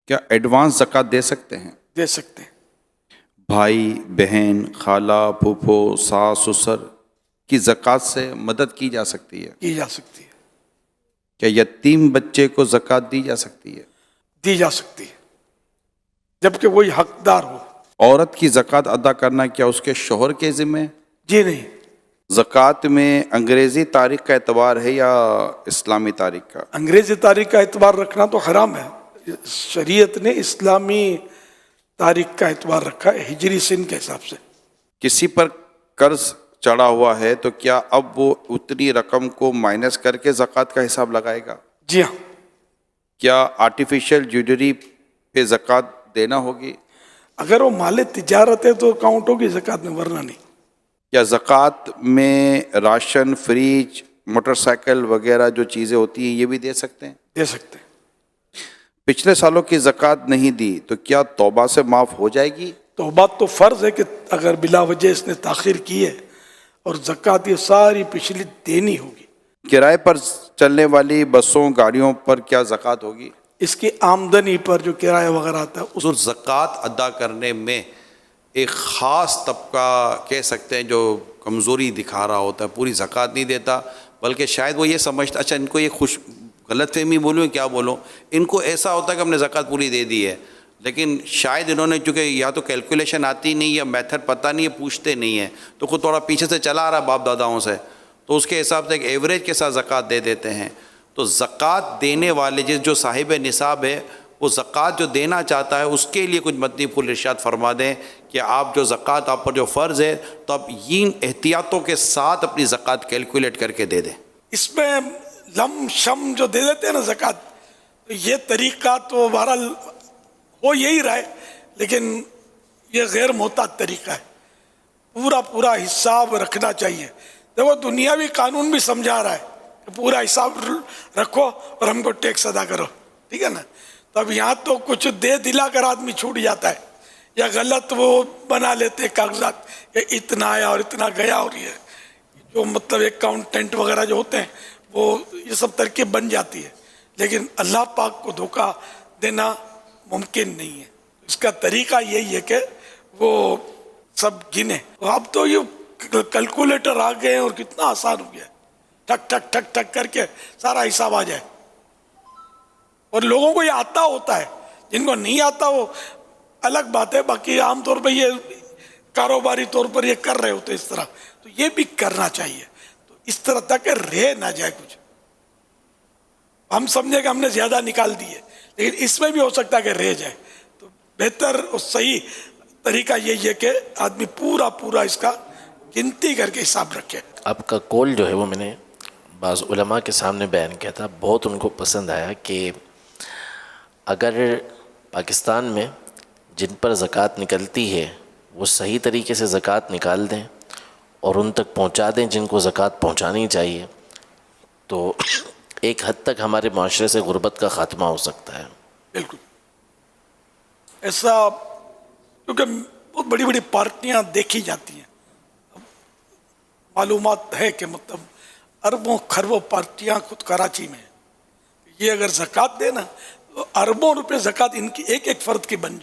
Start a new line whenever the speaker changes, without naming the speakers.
کیا ایڈوانس زکوٰۃ دے سکتے ہیں؟
دے سکتے ہیں۔
بھائی بہن خالہ پھوپھو ساس سسر کی زکوٰۃ سے مدد کی جا سکتی ہے؟
کی جا سکتی ہے،
کیا یتیم بچے کو زکوٰۃ دی جا سکتی ہے؟
دی جا سکتی ہے، جبکہ وہی حقدار ہو۔
عورت کی زکوٰۃ ادا کرنا کیا اس کے شوہر کے ذمہ ہے؟
جی نہیں،
زکوٰۃ میں انگریزی تاریخ کا اعتبار ہے یا اسلامی تاریخ کا؟
انگریزی تاریخ کا اعتبار رکھنا تو حرام ہے۔ شریعت نے اسلامی تاریخ کا اعتبار رکھا ہے، ہجری سن کے حساب سے۔
کسی پر قرض چڑھا ہوا ہے تو کیا اب وہ اتنی رقم کو مائنس کر کے زکوٰۃ کا حساب لگائے گا؟
جی ہاں،
کیا آرٹیفیشل جیولری پہ زکوٰۃ دینا ہوگی؟
اگر وہ مال تجارت ہے تو کاؤنٹ ہوگی زکوٰۃ میں، ورنہ نہیں۔
کیا زکوٰۃ میں راشن فریج موٹر سائیکل وغیرہ جو چیزیں ہوتی ہیں یہ بھی دے سکتے ہیں؟
دے سکتے ہیں۔
پچھلے سالوں کی زکوٰۃ نہیں دی تو کیا توبہ سے معاف ہو جائے گی؟
توبہ تو فرض ہے کہ اگر بلا وجہ اس نے تاخیر کی ہے، اور زکوٰۃ یہ ساری پچھلی دینی ہوگی۔
کرائے پر چلنے والی بسوں گاڑیوں پر کیا زکوٰۃ ہوگی؟
اس کی آمدنی پر جو کرایہ وغیرہ آتا ہے اس
حضور زکوٰۃ ادا کرنے میں ایک خاص طبقہ کہہ سکتے ہیں جو کمزوری دکھا رہا ہوتا ہے، پوری زکوٰۃ نہیں دیتا، بلکہ شاید وہ یہ سمجھتا، اچھا ان کو یہ غلط فہمی بولوں کیا بولوں، ان کو ایسا ہوتا ہے کہ ہم نے زکوٰۃ پوری دے دی ہے، لیکن شاید انہوں نے چونکہ یا تو کیلکولیشن آتی نہیں یا میتھڈ پتہ نہیں ہے، پوچھتے نہیں ہیں، تو خود تھوڑا پیچھے سے چلا آ رہا ہے باپ داداؤں سے، تو اس کے حساب سے ایک ایوریج کے ساتھ زکوٰۃ دے دیتے ہیں۔ تو زکوٰۃ دینے والے جو صاحب نصاب ہے وہ زکوٰۃ جو دینا چاہتا ہے اس کے لیے کچھ مدنی پھول ارشاد فرما دیں کہ آپ جو زکوٰۃ آپ پر جو فرض ہے تو آپ ان احتیاطوں کے ساتھ اپنی زکوٰۃ کیلکولیٹ کر کے دے دیں۔
اس میں لم شم جو دے دیتے ہیں نا زکوٰۃ، تو یہ طریقہ تو بہرحال ہو یہی رہا ہے، لیکن یہ غیر محتاط طریقہ ہے۔ پورا حساب رکھنا چاہیے۔ دیکھو دنیاوی قانون بھی سمجھا رہا ہے کہ پورا حساب رکھو اور ہم کو ٹیکس ادا کرو، ٹھیک ہے نا؟ تو اب یہاں تو کچھ دے دلا کر آدمی چھوٹ جاتا ہے، یا غلط وہ بنا لیتے کاغذات کہ اتنا آیا اور اتنا گیا، اور یہ جو مطلب اکاؤنٹنٹ وغیرہ جو ہوتے ہیں وہ یہ سب ترکیب بن جاتی ہے، لیکن اللہ پاک کو دھوکہ دینا ممکن نہیں ہے۔ اس کا طریقہ یہی ہے کہ وہ سب گنے۔ اب تو یہ کیلکولیٹر آ گئے اور کتنا آسان ہو گیا ہے، ٹک ٹک ٹک ٹک کر کے سارا حساب آ جائے، اور لوگوں کو یہ آتا ہوتا ہے، جن کو نہیں آتا وہ الگ بات ہے، باقی عام طور پہ یہ کاروباری طور پر یہ کر رہے ہوتے اس طرح، تو یہ بھی کرنا چاہیے، تو اس طرح تک کہ رہ نہ جائے کچھ۔ ہم سمجھے کہ ہم نے زیادہ نکال دیے، لیکن اس میں بھی ہو سکتا ہے کہ رہ جائے، تو بہتر اور صحیح طریقہ یہی ہے کہ آدمی پورا اس کا گنتی کر کے حساب رکھے۔
آپ کا قول جو ہے وہ میں نے بعض علماء کے سامنے بیان کیا تھا، بہت ان کو پسند آیا کہ اگر پاکستان میں جن پر زکوٰۃ نکلتی ہے وہ صحیح طریقے سے زکوٰۃ نکال دیں اور ان تک پہنچا دیں جن کو زکوٰۃ پہنچانی چاہیے، تو ایک حد تک ہمارے معاشرے سے غربت کا خاتمہ ہو سکتا ہے۔
بالکل ایسا، کیونکہ بہت بڑی بڑی پارٹیاں دیکھی جاتی ہیں، معلومات ہے کہ مطلب اربوں خربوں پارٹیاں خود کراچی میں ہیں، یہ اگر زکوٰۃ دے نا تو اربوں روپے زکوٰۃ ان کی ایک ایک فرد کی بن جائے۔